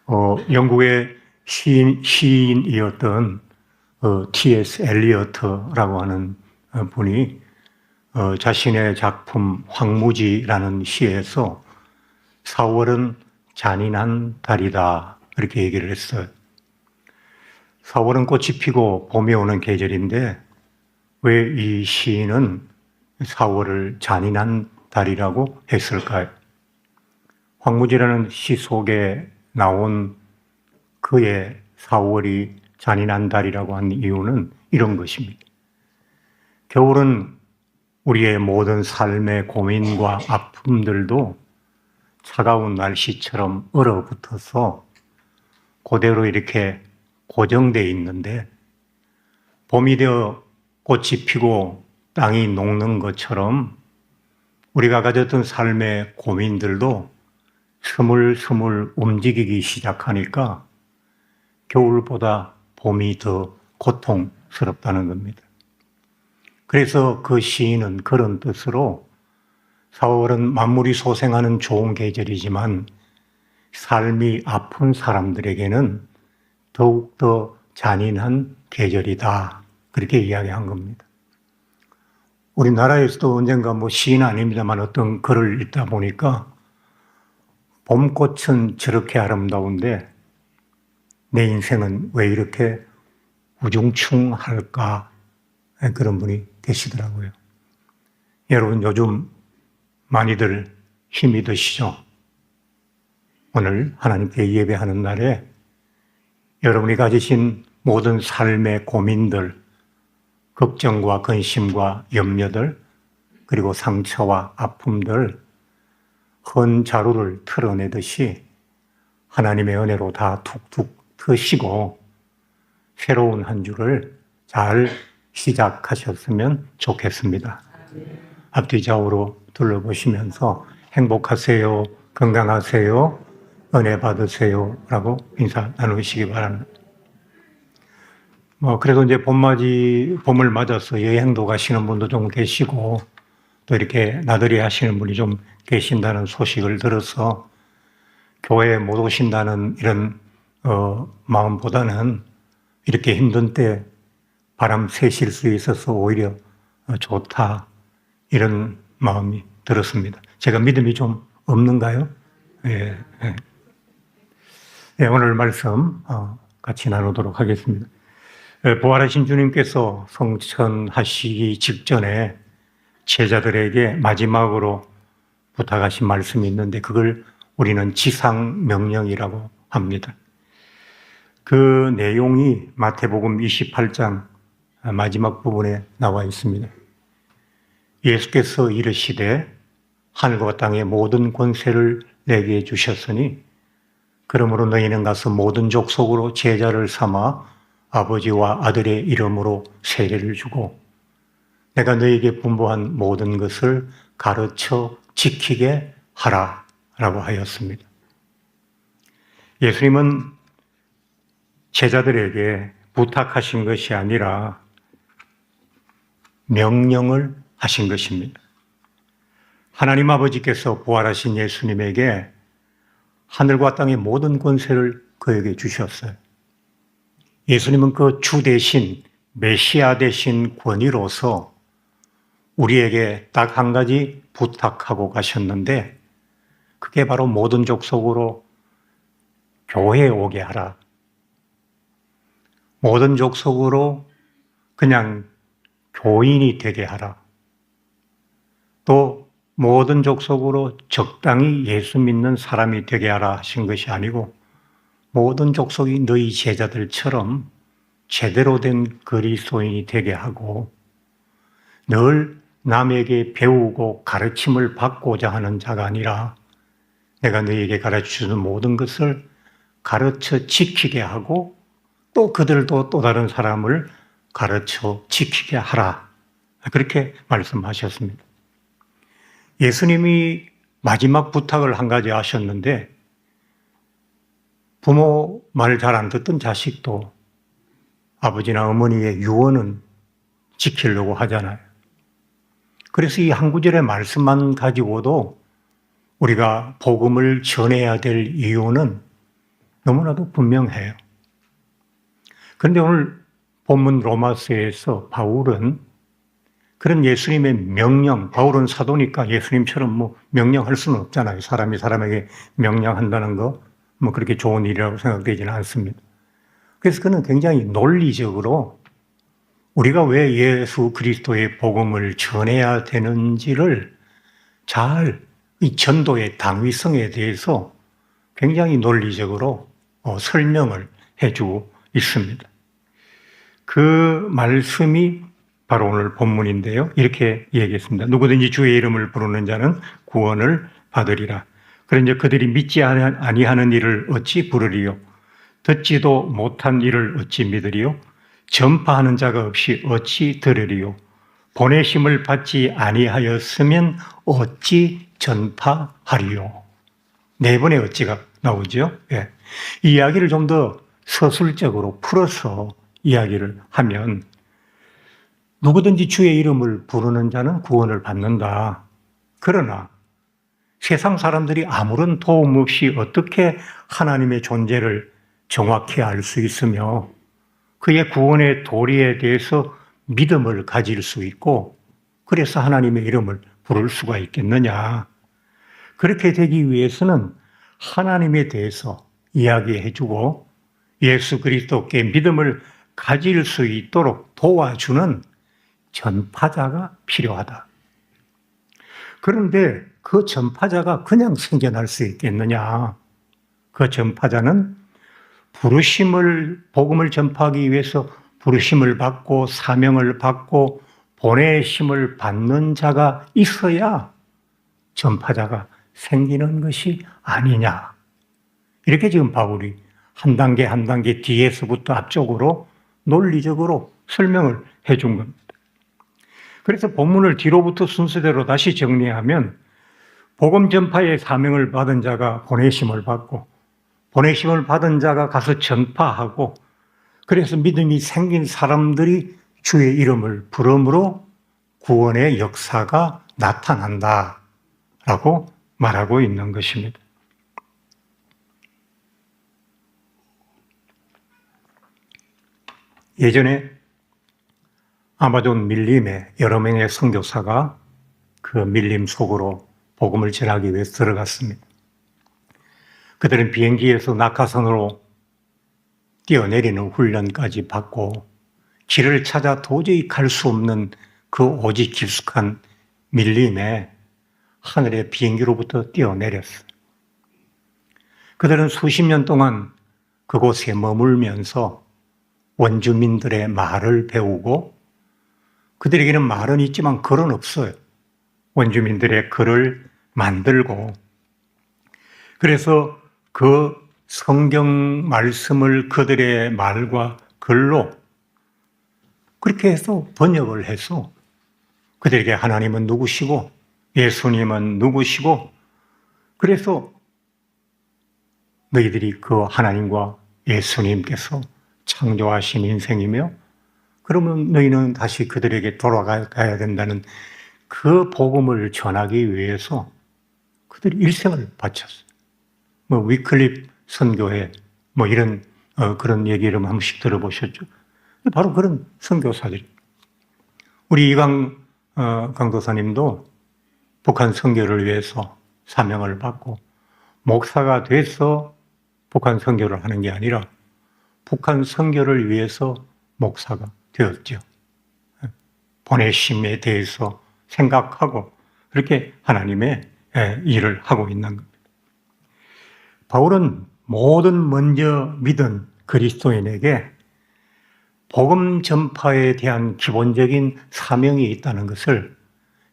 영국의 시인이었던 T.S. 엘리어트라고 하는 분이 자신의 작품 황무지라는 시에서 4월은 잔인한 달이다 이렇게 얘기를 했어요. 4월은 꽃이 피고 봄이 오는 계절인데 왜 이 시인은 4월을 잔인한 달이라고 했을까요? 황무지라는 시 속에 나온 그의 4월이 잔인한 달이라고 한 이유는 이런 것입니다. 겨울은 우리의 모든 삶의 고민과 아픔들도 차가운 날씨처럼 얼어붙어서 그대로 이렇게 고정되어 있는데, 봄이 되어 꽃이 피고 땅이 녹는 것처럼 우리가 가졌던 삶의 고민들도 스물스물 움직이기 시작하니까 겨울보다 봄이 더 고통스럽다는 겁니다. 그래서 그 시인은 그런 뜻으로 4월은 만물이 소생하는 좋은 계절이지만 삶이 아픈 사람들에게는 더욱더 잔인한 계절이다. 그렇게 이야기한 겁니다. 우리나라에서도 언젠가 시인 아닙니다만 어떤 글을 읽다 보니까 봄꽃은 저렇게 아름다운데 내 인생은 왜 이렇게 우중충할까? 그런 분이 계시더라고요. 여러분 요즘 많이들 힘이 드시죠? 오늘 하나님께 예배하는 날에 여러분이 가지신 모든 삶의 고민들, 걱정과 근심과 염려들, 그리고 상처와 아픔들, 헌 자루를 털어내듯이 하나님의 은혜로 다 툭툭 트시고 새로운 한 주를 잘 시작하셨으면 좋겠습니다. 앞뒤 좌우로 둘러보시면서 행복하세요, 건강하세요, 은혜 받으세요 라고 인사 나누시기 바랍니다. 그래도 이제 봄을 맞아서 여행도 가시는 분도 좀 계시고 또 이렇게 나들이 하시는 분이 좀 계신다는 소식을 들어서 교회에 못 오신다는 이런 마음보다는 이렇게 힘든 때 바람 쐬실 수 있어서 오히려 좋다 이런 마음이 들었습니다. 제가 믿음이 좀 없는가요? 예, 예. 예, 오늘 말씀 같이 나누도록 하겠습니다. 부활하신 주님께서 성천하시기 직전에 제자들에게 마지막으로 부탁하신 말씀이 있는데 그걸 우리는 지상명령이라고 합니다. 그 내용이 마태복음 28장 마지막 부분에 나와 있습니다. 예수께서 이르시되 하늘과 땅의 모든 권세를 내게 주셨으니 그러므로 너희는 가서 모든 족속으로 제자를 삼아 아버지와 아들의 이름으로 세례를 주고 내가 너희에게 분부한 모든 것을 가르쳐 지키게 하라 라고 하였습니다. 예수님은 제자들에게 부탁하신 것이 아니라 명령을 하신 것입니다. 하나님 아버지께서 부활하신 예수님에게 하늘과 땅의 모든 권세를 그에게 주셨어요. 예수님은 그 주 대신 메시아 대신 권위로서 우리에게 딱 한 가지 부탁하고 가셨는데 그게 바로 모든 족속으로 교회에 오게 하라. 모든 족속으로 그냥 교인이 되게 하라. 또 모든 족속으로 적당히 예수 믿는 사람이 되게 하라 하신 것이 아니고 모든 족속이 너희 제자들처럼 제대로 된 그리스도인이 되게 하고 늘 남에게 배우고 가르침을 받고자 하는 자가 아니라 내가 너희에게 가르쳐주는 모든 것을 가르쳐 지키게 하고 또 그들도 또 다른 사람을 가르쳐 지키게 하라. 그렇게 말씀하셨습니다. 예수님이 마지막 부탁을 한 가지 하셨는데 부모 말 잘 안 듣던 자식도 아버지나 어머니의 유언은 지키려고 하잖아요. 그래서 이 한 구절의 말씀만 가지고도 우리가 복음을 전해야 될 이유는 너무나도 분명해요. 그런데 오늘 본문 로마서에서 바울은 그런 예수님의 명령, 바울은 사도니까 예수님처럼 뭐 명령할 수는 없잖아요. 사람이 사람에게 명령한다는 거, 뭐 그렇게 좋은 일이라고 생각되지는 않습니다. 그래서 그는 굉장히 논리적으로 우리가 왜 예수 그리스도의 복음을 전해야 되는지를 잘 이 전도의 당위성에 대해서 굉장히 논리적으로 설명을 해주고 있습니다. 그 말씀이 바로 오늘 본문인데요. 이렇게 얘기했습니다. 누구든지 주의 이름을 부르는 자는 구원을 받으리라. 그런데 그들이 믿지 아니하는 일을 어찌 부르리요? 듣지도 못한 일을 어찌 믿으리요? 전파하는 자가 없이 어찌 들으리요? 보내심을 받지 아니하였으면 어찌 전파하리요? 네 번의 어찌가 나오죠. 예. 이 이야기를 좀 더 서술적으로 풀어서 이야기를 하면 누구든지 주의 이름을 부르는 자는 구원을 받는다. 그러나 세상 사람들이 아무런 도움 없이 어떻게 하나님의 존재를 정확히 알 수 있으며 그의 구원의 도리에 대해서 믿음을 가질 수 있고 그래서 하나님의 이름을 부를 수가 있겠느냐. 그렇게 되기 위해서는 하나님에 대해서 이야기해주고 예수 그리스도께 믿음을 가질 수 있도록 도와주는 전파자가 필요하다. 그런데 그 전파자가 그냥 생겨날 수 있겠느냐? 그 전파자는 복음을 전파하기 위해서 부르심을 받고 사명을 받고 보내심을 받는 자가 있어야 전파자가 생기는 것이 아니냐. 이렇게 지금 바울이 한 단계 한 단계 뒤에서부터 앞쪽으로 논리적으로 설명을 해준 겁니다. 그래서 본문을 뒤로부터 순서대로 다시 정리하면 복음 전파의 사명을 받은 자가 보내심을 받고 보내심을 받은 자가 가서 전파하고 그래서 믿음이 생긴 사람들이 주의 이름을 부름으로 구원의 역사가 나타난다라고 말하고 있는 것입니다. 예전에 아마존 밀림에 여러 명의 선교사가 그 밀림 속으로 복음을 전하기 위해서 들어갔습니다. 그들은 비행기에서 낙하산으로 뛰어내리는 훈련까지 받고 길을 찾아 도저히 갈 수 없는 그 오직 깊숙한 밀림에 하늘의 비행기로부터 뛰어내렸어요. 그들은 수십 년 동안 그곳에 머물면서 원주민들의 말을 배우고 그들에게는 말은 있지만 글은 없어요. 원주민들의 글을 만들고 그래서 그 성경 말씀을 그들의 말과 글로 그렇게 해서 번역을 해서 그들에게 하나님은 누구시고 예수님은 누구시고 그래서 너희들이 그 하나님과 예수님께서 창조하신 인생이며 그러면 너희는 다시 그들에게 돌아가야 된다는 그 복음을 전하기 위해서 그들이 일생을 바쳤어요. 뭐 위클립 선교회 뭐 이런 그런 얘기를 한 번씩 들어보셨죠? 바로 그런 선교사들이. 우리 이강 강도사님도 북한 선교를 위해서 사명을 받고 목사가 돼서 북한 선교를 하는 게 아니라 북한 선교를 위해서 목사가 되었죠. 보내심에 대해서 생각하고 그렇게 하나님의 일을 하고 있는 겁니다. 바울은 모든 먼저 믿은 그리스도인에게 복음 전파에 대한 기본적인 사명이 있다는 것을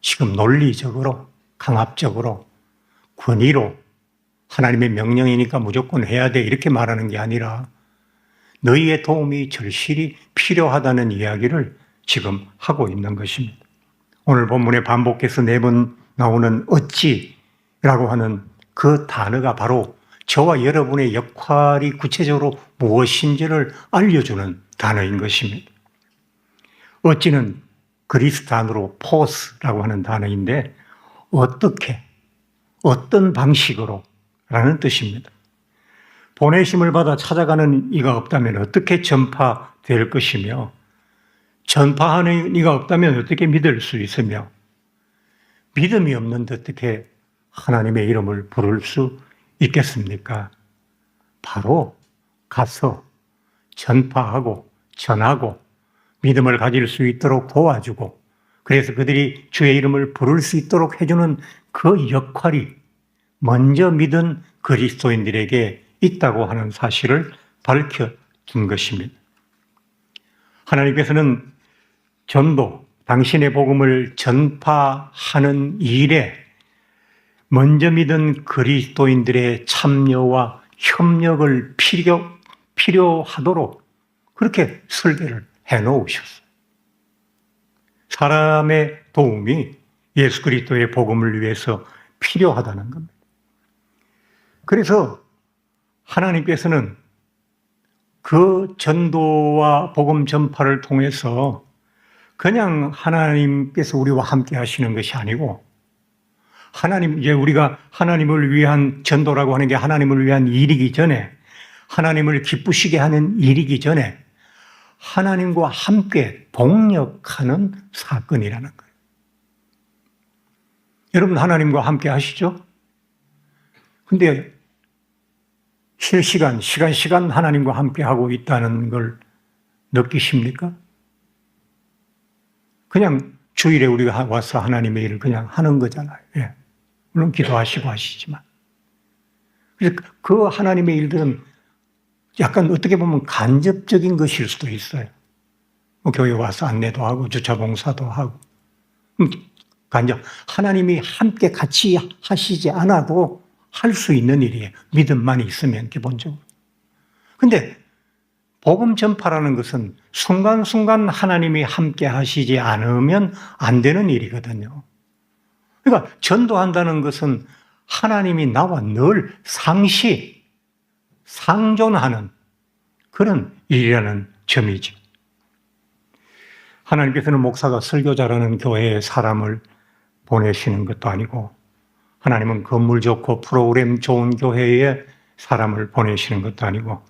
지금 논리적으로 강압적으로 권위로 하나님의 명령이니까 무조건 해야 돼 이렇게 말하는 게 아니라 너희의 도움이 절실히 필요하다는 이야기를 지금 하고 있는 것입니다. 오늘 본문에 반복해서 4번 나오는 어찌라고 하는 그 단어가 바로 저와 여러분의 역할이 구체적으로 무엇인지를 알려주는 단어인 것입니다. 어찌는 그리스 단어로 포스라고 하는 단어인데 어떻게, 어떤 방식으로 라는 뜻입니다. 보내심을 받아 찾아가는 이가 없다면 어떻게 전파될 것이며, 전파하는 이가 없다면 어떻게 믿을 수 있으며, 믿음이 없는데 어떻게 하나님의 이름을 부를 수 있겠습니까? 바로 가서 전파하고 전하고 믿음을 가질 수 있도록 도와주고, 그래서 그들이 주의 이름을 부를 수 있도록 해주는 그 역할이 먼저 믿은 그리스도인들에게 있다고 하는 사실을 밝혀준 것입니다. 하나님께서는 전도, 당신의 복음을 전파하는 일에 먼저 믿은 그리스도인들의 참여와 협력을 필요하도록 그렇게 설계를 해놓으셨어요. 사람의 도움이 예수 그리스도의 복음을 위해서 필요하다는 겁니다. 그래서 하나님께서는 그 전도와 복음 전파를 통해서 그냥 하나님께서 우리와 함께 하시는 것이 아니고, 이제 우리가 하나님을 위한 전도라고 하는 게 하나님을 위한 일이기 전에, 하나님을 기쁘시게 하는 일이기 전에 하나님과 함께 동력하는 사건이라는 거예요. 여러분, 하나님과 함께 하시죠? 근데 실시간, 시간 하나님과 함께 하고 있다는 걸 느끼십니까? 그냥 주일에 우리가 와서 하나님의 일을 그냥 하는 거잖아요. 예. 물론 기도하시고 하시지만. 그래서 그 하나님의 일들은 약간 어떻게 보면 간접적인 것일 수도 있어요. 뭐 교회 와서 안내도 하고 주차 봉사도 하고. 하나님이 함께 같이 하시지 않아도 할 수 있는 일이에요. 믿음만 있으면 기본적으로. 근데 복음 전파라는 것은 순간순간 하나님이 함께 하시지 않으면 안 되는 일이거든요. 그러니까 전도한다는 것은 하나님이 나와 늘 상존하는 그런 일이라는 점이죠. 하나님께서는 목사가 설교자라는 교회에 사람을 보내시는 것도 아니고, 하나님은 건물 좋고 프로그램 좋은 교회에 사람을 보내시는 것도 아니고,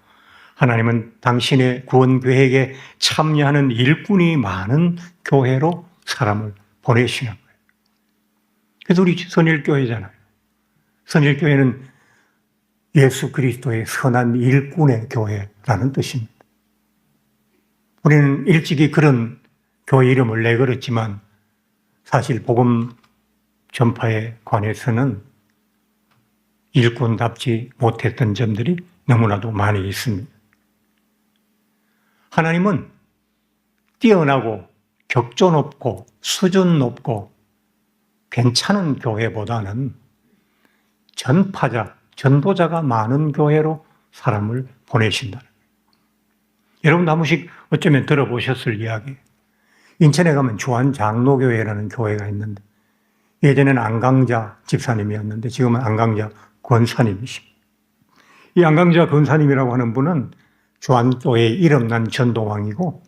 하나님은 당신의 구원 계획에 참여하는 일꾼이 많은 교회로 사람을 보내시는 거예요. 그래서 우리 선일교회잖아요. 선일교회는 예수 그리스도의 선한 일꾼의 교회라는 뜻입니다. 우리는 일찍이 그런 교회 이름을 내걸었지만 사실 복음 전파에 관해서는 일꾼답지 못했던 점들이 너무나도 많이 있습니다. 하나님은 뛰어나고 격조 높고 수준 높고 괜찮은 교회보다는 전도자가 많은 교회로 사람을 보내신다. 여러분도 한 번씩 어쩌면 들어보셨을 이야기. 인천에 가면 주한장로교회라는 교회가 있는데, 예전에는 안강자 집사님이었는데 지금은 안강자 권사님이십니다. 이 안강자 권사님이라고 하는 분은 주한교회의 이름난 전도왕이고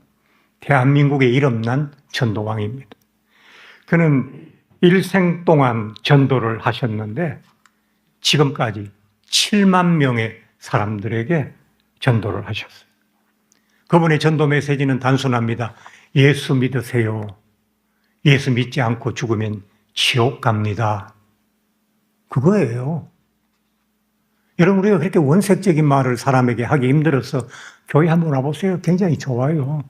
대한민국의 이름난 전도왕입니다. 그는 일생 동안 전도를 하셨는데 지금까지 7만 명의 사람들에게 전도를 하셨어요. 그분의 전도 메시지는 단순합니다. 예수 믿으세요. 예수 믿지 않고 죽으면 지옥 갑니다. 그거예요. 여러분, 우리가 그렇게 원색적인 말을 사람에게 하기 힘들어서 교회 한번 와보세요. 굉장히 좋아요.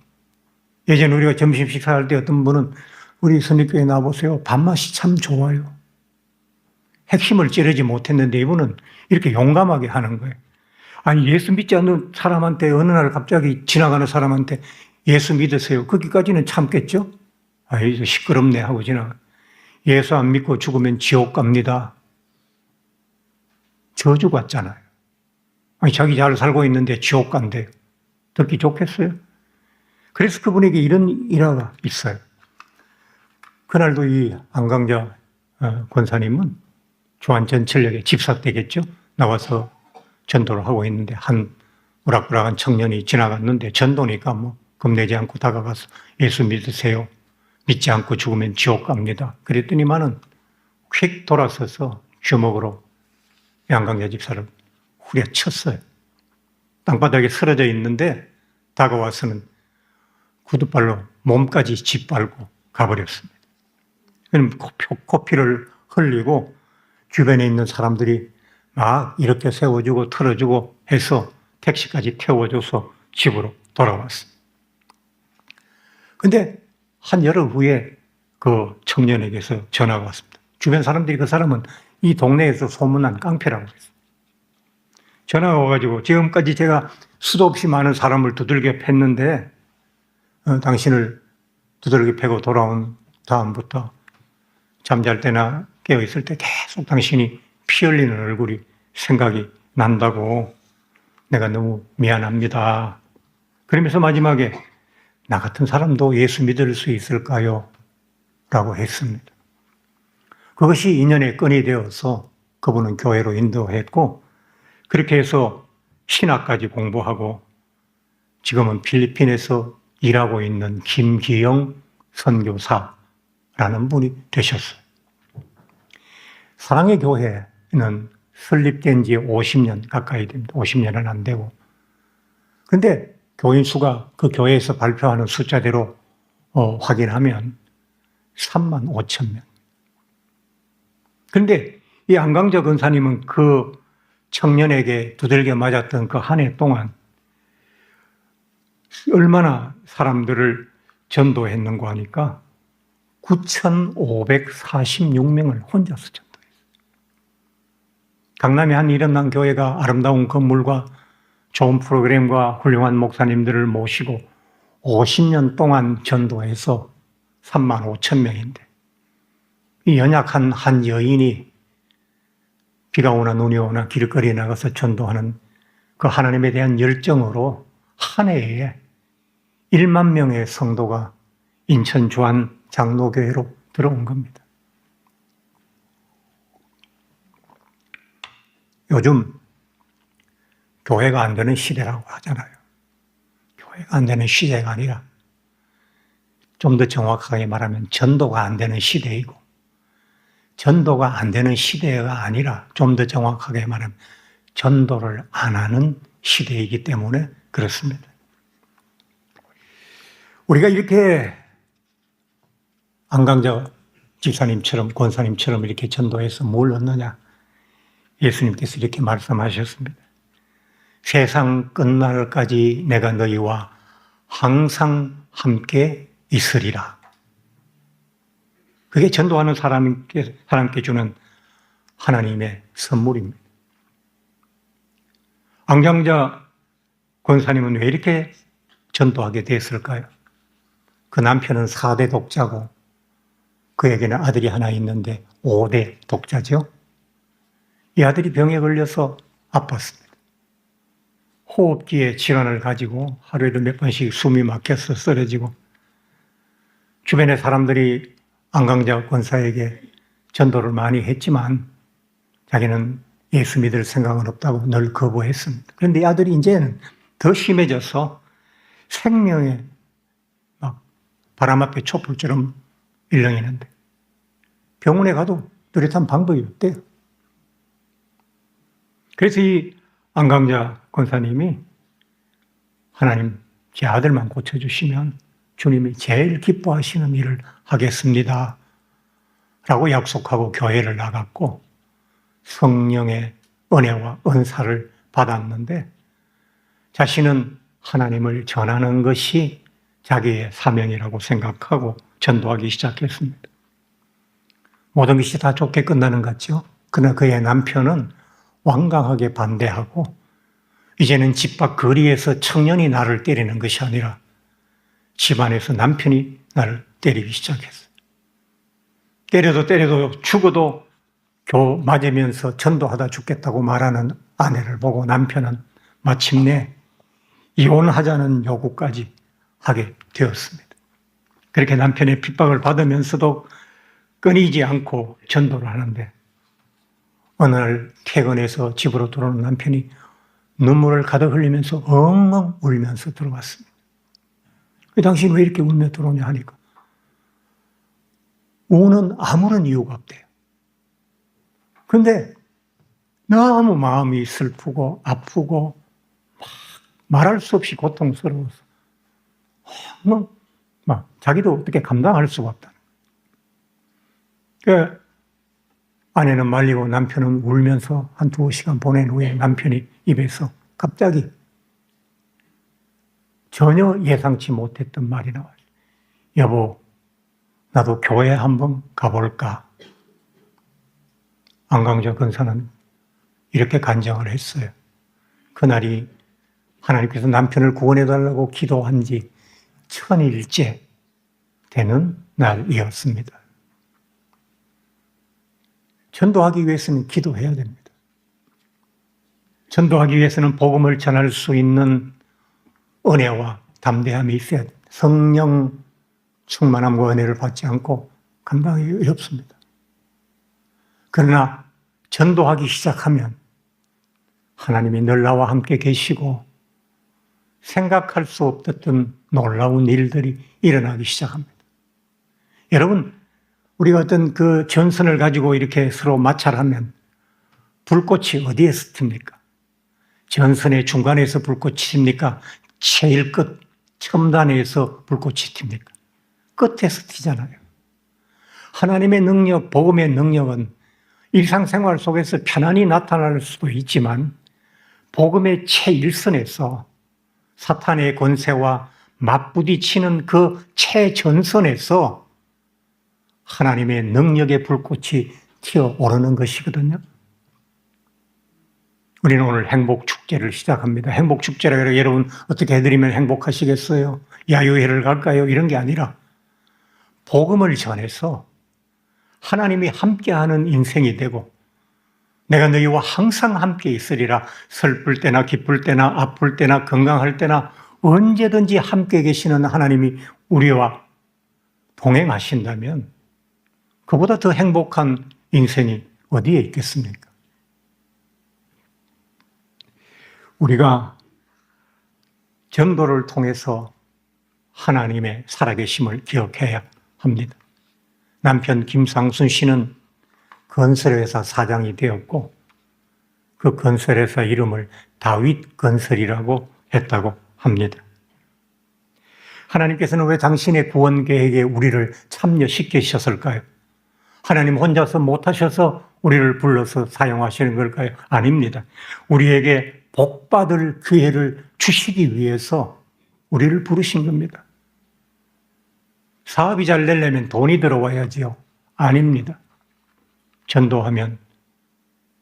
예전에 우리가 점심 식사할 때 어떤 분은 우리 선립교회 나와보세요. 밥맛이 참 좋아요. 핵심을 찌르지 못했는데 이분은 이렇게 용감하게 하는 거예요. 아니, 예수 믿지 않는 사람한테 어느 날 갑자기 지나가는 사람한테 예수 믿으세요. 거기까지는 참겠죠? 아이, 시끄럽네 하고 지나가. 예수 안 믿고 죽으면 지옥 갑니다. 저주 같잖아요. 아니, 자기 잘 살고 있는데 지옥 간대요. 듣기 좋겠어요? 그래서 그분에게 이런 일화가 있어요. 그날도 이 안강자 권사님은 주한전철역에 집사되겠죠? 나와서 전도를 하고 있는데 한 우락부락한 청년이 지나갔는데 전도니까 뭐 겁내지 않고 다가가서 예수 믿으세요. 믿지 않고 죽으면 지옥 갑니다. 그랬더니만은 휙 돌아서서 주먹으로 양강자 집사를 후려쳤어요. 땅바닥에 쓰러져 있는데 다가와서는 구두발로 몸까지 짓밟고 가버렸습니다. 그럼 코피를 흘리고 주변에 있는 사람들이 막 이렇게 세워주고 틀어주고 해서 택시까지 태워줘서 집으로 돌아왔습니다. 근데 한 열흘 후에 그 청년에게서 전화가 왔습니다. 주변 사람들이 그 사람은 이 동네에서 소문난 깡패라고 했어요. 전화가 와가지고 지금까지 제가 수도 없이 많은 사람을 두들겨 팼는데 당신을 두들겨 패고 돌아온 다음부터 잠잘 때나 깨어있을 때 계속 당신이 피 흘리는 얼굴이 생각이 난다고 내가 너무 미안합니다. 그러면서 마지막에 나 같은 사람도 예수 믿을 수 있을까요? 라고 했습니다. 그것이 인연의 끈이 되어서 그분은 교회로 인도했고 그렇게 해서 신학까지 공부하고 지금은 필리핀에서 일하고 있는 김기영 선교사라는 분이 되셨어요. 사랑의 교회는 설립된 지 50년 가까이 됩니다. 50년은 안 되고. 그런데 교인 수가 그 교회에서 발표하는 숫자대로 확인하면 3만 5천 명. 그런데 이 안강자 권사님은 그 청년에게 두들겨 맞았던 그 한 해 동안 얼마나 사람들을 전도했는가 하니까 9,546명을 혼자서 전도했어요. 강남에 한 일어난 교회가 아름다운 건물과 좋은 프로그램과 훌륭한 목사님들을 모시고 50년 동안 전도해서 3만 5천 명인데 이 연약한 한 여인이 비가 오나 눈이 오나 길거리에 나가서 전도하는 그 하나님에 대한 열정으로 한 해에 1만 명의 성도가 인천 주안 장로교회로 들어온 겁니다. 요즘 교회가 안 되는 시대라고 하잖아요. 교회가 안 되는 시대가 아니라 좀 더 정확하게 말하면 전도가 안 되는 시대이고 전도가 안 되는 시대가 아니라 좀 더 정확하게 말하면 전도를 안 하는 시대이기 때문에 그렇습니다. 우리가 이렇게 안강자 집사님처럼 권사님처럼 이렇게 전도해서 뭘 얻느냐? 예수님께서 이렇게 말씀하셨습니다. 세상 끝날까지 내가 너희와 항상 함께 있으리라. 그게 전도하는 사람께 주는 하나님의 선물입니다. 안강자 권사님은 왜 이렇게 전도하게 됐을까요? 그 남편은 4대 독자고 그에게는 아들이 하나 있는데 5대 독자죠. 이 아들이 병에 걸려서 아팠습니다. 호흡기에 질환을 가지고 하루에도 몇 번씩 숨이 막혀서 쓰러지고 주변의 사람들이 안강자 권사에게 전도를 많이 했지만 자기는 예수 믿을 생각은 없다고 늘 거부했습니다. 그런데 이 아들이 이제는 더 심해져서 생명에 막 바람 앞에 촛불처럼 일렁이는데 병원에 가도 뚜렷한 방법이 없대요. 그래서 이 안강자 권사님이 하나님 제 아들만 고쳐주시면 주님이 제일 기뻐하시는 일을 하겠습니다 라고 약속하고 교회를 나갔고 성령의 은혜와 은사를 받았는데 자신은 하나님을 전하는 것이 자기의 사명이라고 생각하고 전도하기 시작했습니다. 모든 것이 다 좋게 끝나는 것 같죠? 그러나 그의 남편은 완강하게 반대하고 이제는 집 밖 거리에서 청년이 나를 때리는 것이 아니라 집안에서 남편이 나를 때리기 시작했어요. 때려도 죽어도 맞으면서 전도하다 죽겠다고 말하는 아내를 보고 남편은 마침내 이혼하자는 요구까지 하게 되었습니다. 그렇게 남편의 핍박을 받으면서도 끊이지 않고 전도를 하는데 어느 날 퇴근해서 집으로 들어오는 남편이 눈물을 가득 흘리면서 엉엉 울면서 들어왔습니다. 당신 왜 이렇게 울며 들어오냐 하니까 우는 아무런 이유가 없대요. 그런데 너무 마음이 슬프고 아프고 막 말할 수 없이 고통스러워서 막 자기도 어떻게 감당할 수가 없다. 그 아내는 말리고 남편은 울면서 한 2시간 보낸 후에 남편이 입에서 갑자기 전혀 예상치 못했던 말이 나와요. 여보, 나도 교회 한번 가볼까? 안광조 권사는 이렇게 간증을 했어요. 그날이 하나님께서 남편을 구원해달라고 기도한 지 1000일째 되는 날이었습니다. 전도하기 위해서는 기도해야 됩니다. 전도하기 위해서는 복음을 전할 수 있는 은혜와 담대함이 있어야 됩니다. 성령 충만함과 은혜를 받지 않고 감당하기 어렵습니다. 그러나 전도하기 시작하면 하나님이 늘 나와 함께 계시고 생각할 수 없었던 놀라운 일들이 일어나기 시작합니다. 여러분, 우리가 어떤 그 전선을 가지고 이렇게 서로 마찰하면 불꽃이 어디에서 튑니까? 전선의 중간에서 불꽃이 튑니까? 제일 끝 첨단에서 불꽃이 튑니까? 끝에서 튀잖아요. 하나님의 능력, 복음의 능력은 일상생활 속에서 편안히 나타날 수도 있지만 복음의 최일선에서 사탄의 권세와 맞부딪히는 그 최전선에서 하나님의 능력의 불꽃이 튀어오르는 것이거든요. 우리는 오늘 행복축제를 시작합니다. 행복축제라 여러분 어떻게 해드리면 행복하시겠어요? 야유회를 갈까요? 이런 게 아니라 복음을 전해서 하나님이 함께하는 인생이 되고 내가 너희와 항상 함께 있으리라. 슬플 때나 기쁠 때나 아플 때나 건강할 때나 언제든지 함께 계시는 하나님이 우리와 동행하신다면 그보다 더 행복한 인생이 어디에 있겠습니까? 우리가 전도를 통해서 하나님의 살아계심을 기억해야 합니다. 남편 김상순 씨는 건설회사 사장이 되었고 그 건설회사 이름을 다윗 건설이라고 했다고 합니다. 하나님께서는 왜 당신의 구원 계획에 우리를 참여시키셨을까요? 하나님 혼자서 못하셔서 우리를 불러서 사용하시는 걸까요? 아닙니다. 우리에게 복받을 기회를 주시기 위해서 우리를 부르신 겁니다. 사업이 잘 되려면 돈이 들어와야지요. 아닙니다. 전도하면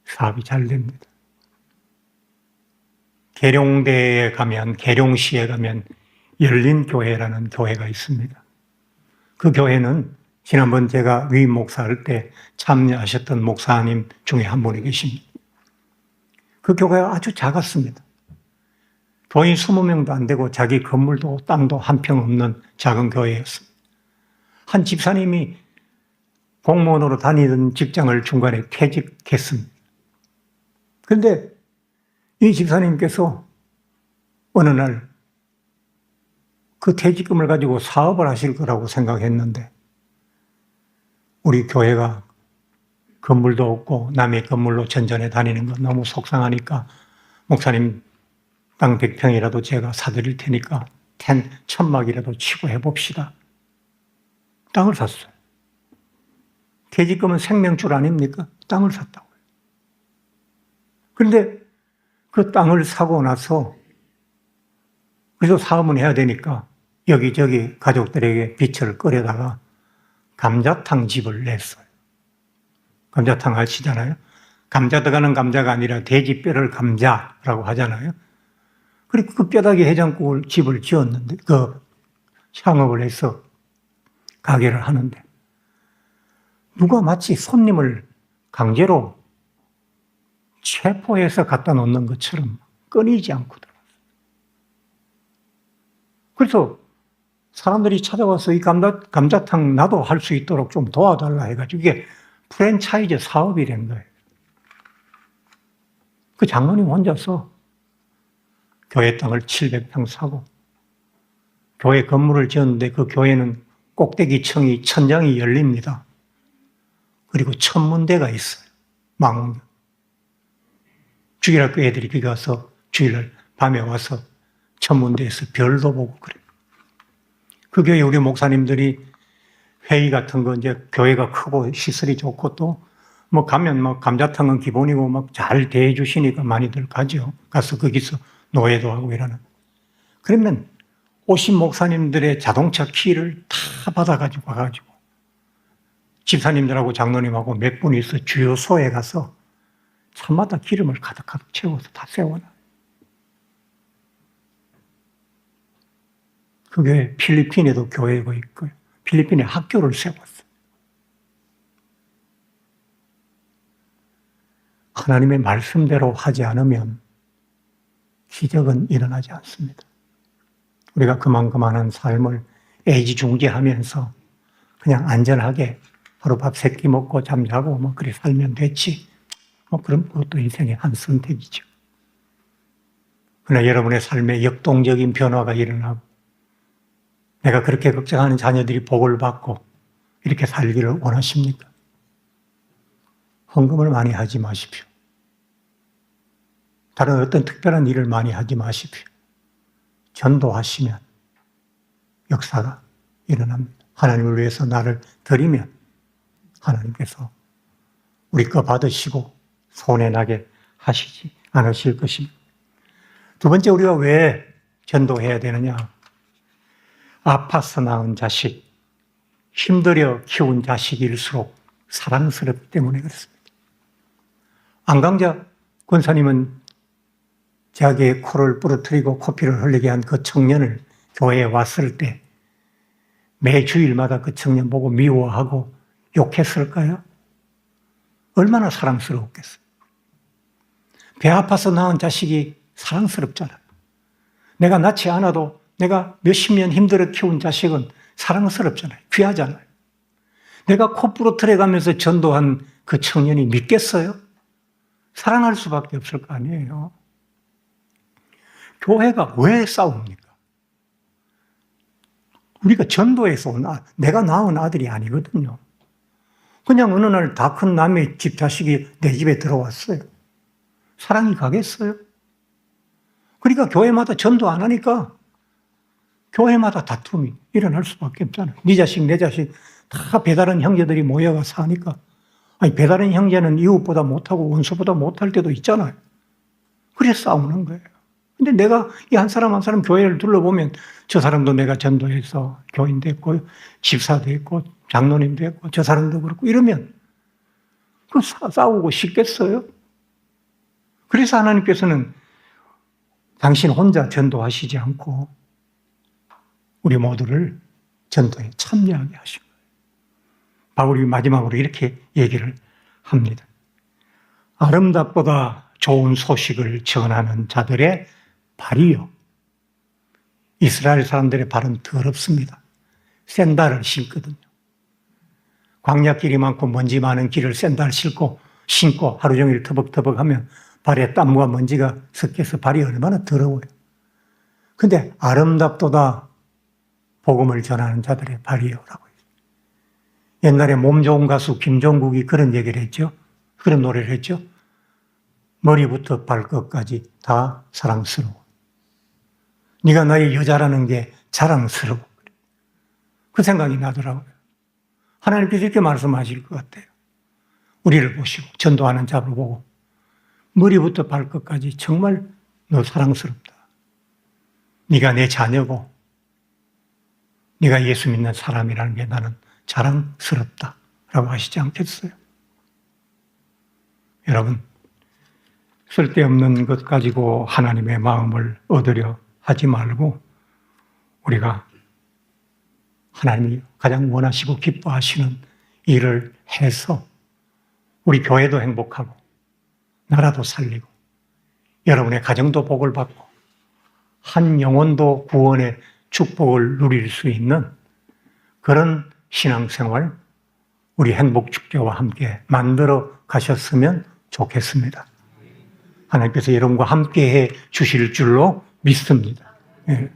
사업이 잘 됩니다. 계룡대에 가면, 계룡시에 가면 열린교회라는 교회가 있습니다. 그 교회는 지난번 제가 위임 목사할 때 참여하셨던 목사님 중에 한 분이 계십니다. 그 교회가 아주 작았습니다. 교인 20명도 안 되고 자기 건물도 땅도 한 평 없는 작은 교회였습니다. 한 집사님이 공무원으로 다니던 직장을 중간에 퇴직했습니다. 그런데 이 집사님께서 어느 날 그 퇴직금을 가지고 사업을 하실 거라고 생각했는데 우리 교회가 건물도 없고 남의 건물로 전전에 다니는 건 너무 속상하니까 목사님 땅 100평이라도 제가 사드릴 테니까 천막이라도 치고 해봅시다. 땅을 샀어요. 퇴직금은 생명줄 아닙니까? 땅을 샀다고요. 그런데 그 땅을 사고 나서 그래서 사업은 해야 되니까 여기저기 가족들에게 빚을 끌어다가 감자탕 집을 냈어요. 감자탕 아시잖아요? 감자 들어가는 감자가 아니라 돼지 뼈를 감자라고 하잖아요. 그리고 그 뼈다귀 해장국을 집을 지었는데 그 창업을 해서 가게를 하는데 누가 마치 손님을 강제로 체포해서 갖다 놓는 것처럼 끊이지 않고 들어왔어요. 그래서 사람들이 찾아와서 이 감자탕 나도 할 수 있도록 좀 도와달라 해가지고 이게 프랜차이즈 사업이 된 거예요. 그 장로님 혼자서 교회 땅을 700평 사고 교회 건물을 지었는데 그 교회는 꼭대기층이 천장이 열립니다. 그리고 천문대가 있어요. 망원경. 주일학교 애들이 거기 가서 주일날 밤에 와서 전문대에서 별도 보고 그래요. 그 교회 우리 목사님들이 회의 같은 거 이제 교회가 크고 시설이 좋고 또 뭐 가면 뭐 감자탕은 기본이고 막 잘 대해 주시니까 많이들 가죠. 가서 거기서 노예도 하고 이러는. 그러면 오신 목사님들의 자동차 키를 다 받아가지고 와가지고 집사님들하고 장로님하고 몇 분이서 주요소에 가서 차마다 기름을 가득가득 채워서 다 세워놔. 그게 필리핀에도 교회가 있고요. 필리핀에 학교를 세웠어요. 하나님의 말씀대로 하지 않으면 기적은 일어나지 않습니다. 우리가 그만한 삶을 애지중지하면서 그냥 안전하게 하루밥 3끼 먹고 잠자고 뭐 그래 살면 됐지. 뭐 그런 것도 인생의 한 선택이죠. 그러나 여러분의 삶에 역동적인 변화가 일어나고 내가 그렇게 걱정하는 자녀들이 복을 받고 이렇게 살기를 원하십니까? 헌금을 많이 하지 마십시오. 다른 어떤 특별한 일을 많이 하지 마십시오. 전도하시면 역사가 일어납니다. 하나님을 위해서 나를 드리면 하나님께서 우리 거 받으시고 손해 나게 하시지 않으실 것입니다. 두 번째, 우리가 왜 전도해야 되느냐? 아파서 낳은 자식, 힘들여 키운 자식일수록 사랑스럽기 때문에 그렇습니다. 안강자 권사님은 자기의 코를 부러뜨리고 코피를 흘리게 한 그 청년을 교회에 왔을 때 매 주일마다 그 청년 보고 미워하고 욕했을까요? 얼마나 사랑스러웠겠어요. 배 아파서 낳은 자식이 사랑스럽잖아요. 내가 낳지 않아도 내가 몇십 년 힘들어 키운 자식은 사랑스럽잖아요. 귀하잖아요. 내가 코 부러뜨려 가면서 전도한 그 청년이 믿겠어요? 사랑할 수밖에 없을 거 아니에요. 교회가 왜 싸웁니까? 우리가 전도해서 온 내가 낳은 아들이 아니거든요. 그냥 어느 날 다 큰 남의 집 자식이 내 집에 들어왔어요. 사랑이 가겠어요? 그러니까 교회마다 전도 안 하니까 교회마다 다툼이 일어날 수밖에 없잖아요. 네 자식, 내 자식 다 배다른 형제들이 모여가 사니까. 아니, 배다른 형제는 이웃보다 못하고 원수보다 못할 때도 있잖아요. 그래서 싸우는 거예요. 근데 내가 이 한 사람 한 사람 교회를 둘러보면 저 사람도 내가 전도해서 교인 됐고 집사 됐고 장로님 됐고 저 사람도 그렇고 이러면 그 싸우고 싶겠어요? 그래서 하나님께서는 당신 혼자 전도하시지 않고 우리 모두를 전도에 참여하게 하신 거예요. 바울이 마지막으로 이렇게 얘기를 합니다. 아름답보다 좋은 소식을 전하는 자들의 발이요. 이스라엘 사람들의 발은 더럽습니다. 샌들을 신거든요. 광야길이 많고 먼지 많은 길을 샌들 신고 하루 종일 터벅터벅하면 발에 땀과 먼지가 섞여서 발이 얼마나 더러워요. 근데 아름답도다 복음을 전하는 자들의 발이요라고 해요. 옛날에 몸 좋은 가수 김종국이 그런 얘기를 했죠. 그런 노래를 했죠. 머리부터 발끝까지 다 사랑스러워. 네가 나의 여자라는 게 자랑스러워. 그 생각이 나더라고요. 하나님께서 이렇게 말씀하실 것 같아요. 우리를 보시고 전도하는 자를 보고 머리부터 발끝까지 정말 너 사랑스럽다. 네가 내 자녀고 네가 예수 믿는 사람이라는 게 나는 자랑스럽다 라고 하시지 않겠어요? 여러분, 쓸데없는 것 가지고 하나님의 마음을 얻으려 하지 말고 우리가 하나님이 가장 원하시고 기뻐하시는 일을 해서 우리 교회도 행복하고 나라도 살리고 여러분의 가정도 복을 받고 한 영혼도 구원의 축복을 누릴 수 있는 그런 신앙생활 우리 행복축제와 함께 만들어 가셨으면 좋겠습니다. 하나님께서 여러분과 함께해 주실 줄로 믿습니다. 예.